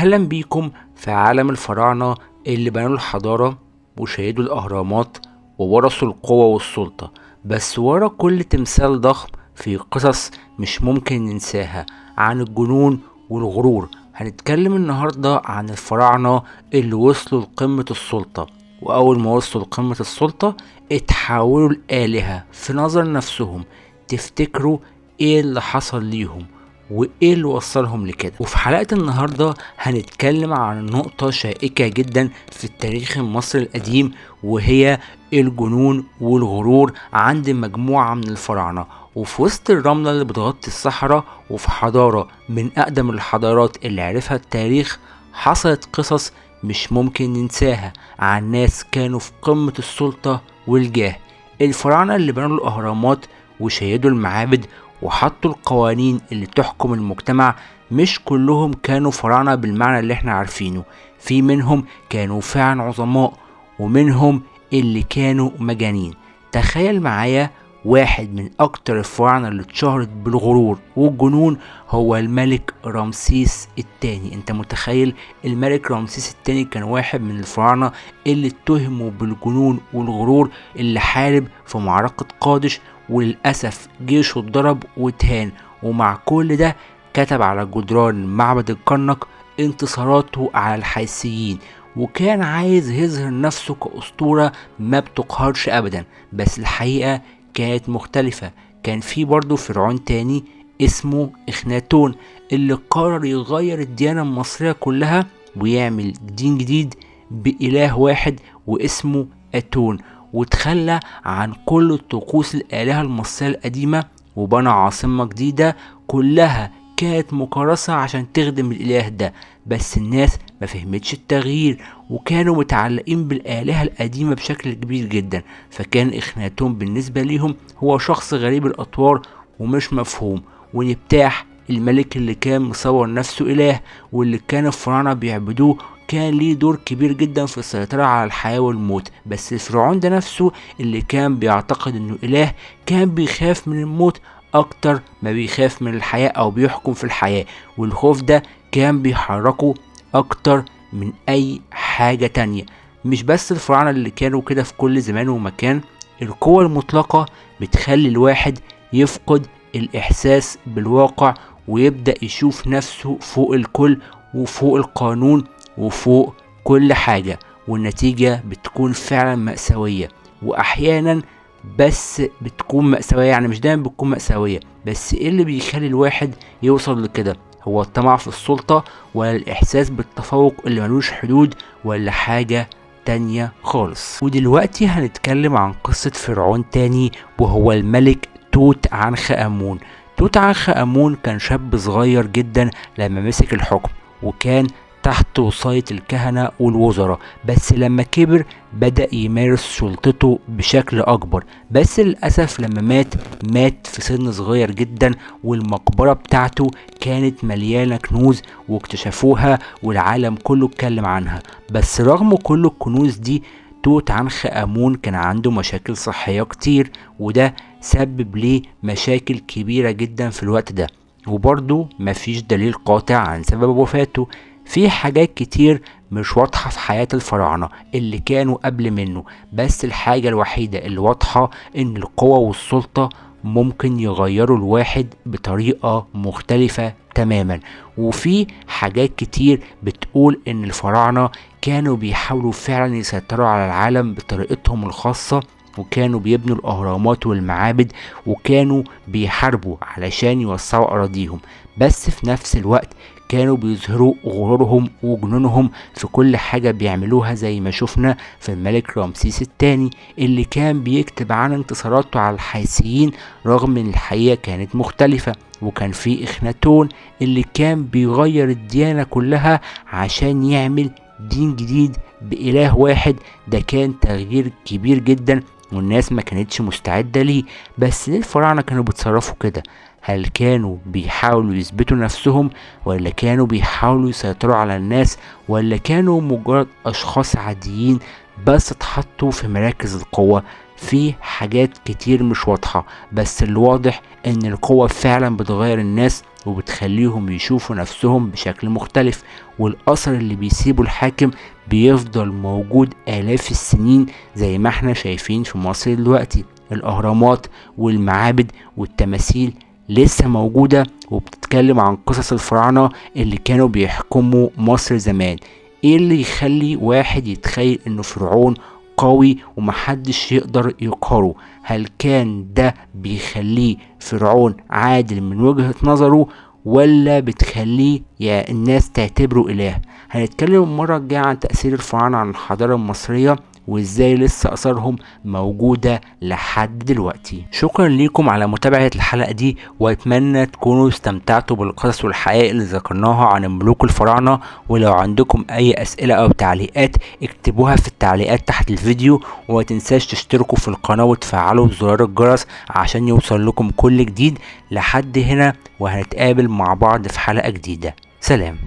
واهلا بيكم في عالم الفراعنة اللي بنوا الحضارة وشيدوا الاهرامات وورثوا القوة والسلطة. بس ورا كل تمثال ضخم في قصص مش ممكن ننساها عن الجنون والغرور. هنتكلم النهاردة عن الفراعنة اللي وصلوا لقمة السلطة، واول ما وصلوا لقمة السلطة اتحولوا لآلهة في نظر نفسهم. تفتكروا ايه اللي حصل ليهم وايه اللي وصلهم لكده؟ وفي حلقة النهاردة هنتكلم عن نقطة شائكة جدا في التاريخ المصري القديم، وهي الجنون والغرور عند مجموعة من الفراعنة. وفي وسط الرملة اللي بتغطي الصحراء، وفي حضارة من أقدم الحضارات اللي عرفها التاريخ، حصلت قصص مش ممكن ننساها عن ناس كانوا في قمة السلطة والجاه. الفراعنة اللي بنوا الأهرامات وشيدوا المعابد وحطوا القوانين اللي تحكم المجتمع، مش كلهم كانوا فراعنة بالمعنى اللي احنا عارفينه. في منهم كانوا فعلا عظماء، ومنهم اللي كانوا مجانين. تخيل معايا واحد من اكتر الفراعنة اللي اتشهرت بالغرور والجنون هو الملك رمسيس الثاني. انت متخيل؟ الملك رمسيس الثاني كان واحد من الفراعنة اللي اتهموا بالجنون والغرور، اللي حارب في معركة قادش وللأسف جيشه اتضرب واتهان. ومع كل ده كتب على جدران معبد الكرنك انتصاراته على الحيثيين، وكان عايز يظهر نفسه كأسطورة ما بتقهرش أبدا. بس الحقيقة كانت مختلفة. كان في برضه فرعون تاني اسمه إخناتون، اللي قرر يغير الديانة المصرية كلها ويعمل دين جديد بإله واحد واسمه أتون، وتخلى عن كل طقوس الآلهة المصرية القديمة وبنى عاصمة جديدة كلها كانت مكرسة عشان تخدم الإله ده. بس الناس ما فهمتش التغيير، وكانوا متعلقين بالآلهة القديمة بشكل كبير جدا. فكان إخناتون بالنسبة ليهم هو شخص غريب الأطوار ومش مفهوم. ونبتاح الملك اللي كان مصور نفسه إله واللي كان الفراعنة بيعبدوه كان ليه دور كبير جدا في السيطرة على الحياة والموت. بس الفرعون ده نفسه اللي كان بيعتقد انه اله كان بيخاف من الموت اكتر ما بيخاف من الحياة او بيحكم في الحياة، والخوف ده كان بيحركه اكتر من اي حاجة تانية. مش بس الفراعنة اللي كانوا كده، في كل زمان ومكان القوة المطلقة بتخلي الواحد يفقد الاحساس بالواقع ويبدأ يشوف نفسه فوق الكل وفوق القانون وفوق كل حاجة، والنتيجة بتكون فعلا مأساوية. واحيانا بس بتكون مأساوية، يعني مش دايما بتكون مأساوية. بس ايه اللي بيخلي الواحد يوصل لكده؟ هو الطمع في السلطة، ولا الاحساس بالتفوق اللي ملوش حدود، ولا حاجة تانية خالص؟ ودلوقتي هنتكلم عن قصة فرعون تاني، وهو الملك توت عنخ آمون. توت عنخ آمون كان شاب صغير جدا لما مسك الحكم، وكان تحت وصاية الكهنة والوزراء. بس لما كبر بدأ يمارس سلطته بشكل أكبر. بس للأسف لما مات في سن صغير جدا، والمقبرة بتاعته كانت مليانة كنوز واكتشفوها والعالم كله اتكلم عنها. بس رغم كل الكنوز دي توت عنخ آمون كان عنده مشاكل صحية كتير، وده سبب ليه مشاكل كبيرة جدا في الوقت ده. وبرضه مفيش دليل قاطع عن سبب وفاته. في حاجات كتير مش واضحة في حياة الفراعنة اللي كانوا قبل منه، بس الحاجة الوحيدة اللي واضحة ان القوة والسلطة ممكن يغيروا الواحد بطريقة مختلفة تماما. وفي حاجات كتير بتقول ان الفراعنة كانوا بيحاولوا فعلا يسيطروا على العالم بطريقتهم الخاصة، وكانوا بيبنوا الأهرامات والمعابد، وكانوا بيحاربوا علشان يوسعوا أراضيهم. بس في نفس الوقت كانوا بيظهروا غرورهم وجنونهم في كل حاجة بيعملوها، زي ما شفنا في الملك رمسيس الثاني اللي كان بيكتب عن انتصاراته على الحيثيين رغم ان الحقيقة كانت مختلفة. وكان في إخناتون اللي كان بيغير الديانة كلها عشان يعمل دين جديد بإله واحد. ده كان تغيير كبير جدا والناس ما كانتش مستعدة ليه. بس ليه الفراعنة كانوا بيتصرفوا كده؟ هل كانوا بيحاولوا يثبتوا نفسهم، ولا كانوا بيحاولوا يسيطروا على الناس، ولا كانوا مجرد أشخاص عاديين بس اتحطوا في مراكز القوة؟ في حاجات كتير مش واضحة، بس اللي واضح ان القوة فعلا بتغير الناس وبتخليهم يشوفوا نفسهم بشكل مختلف، والاثر اللي بيسيبه الحاكم بيفضل موجود آلاف السنين زي ما احنا شايفين في مصر دلوقتي. الاهرامات والمعابد والتماثيل لسه موجودة وبتتكلم عن قصص الفراعنة اللي كانوا بيحكموا مصر زمان. ايه اللي يخلي واحد يتخيل انه فرعون قوي ومحدش يقدر يقهره؟ هل كان ده بيخليه فرعون عادل من وجهة نظره، ولا بتخليه يا الناس تعتبره اله؟ هنتكلم المرة الجاية عن تأثير الفراعنة عن الحضارة المصرية وازاي لسه اثارهم موجودة لحد دلوقتي. شكرا ليكم على متابعة الحلقة دي، واتمنى تكونوا استمتعتوا بالقصص والحقائق اللي ذكرناها عن ملوك الفراعنة. ولو عندكم اي اسئلة او تعليقات اكتبوها في التعليقات تحت الفيديو، وما تنساش تشتركوا في القناة وتفعلوا زرار الجرس عشان يوصل لكم كل جديد. لحد هنا وهنتقابل مع بعض في حلقة جديدة. سلام.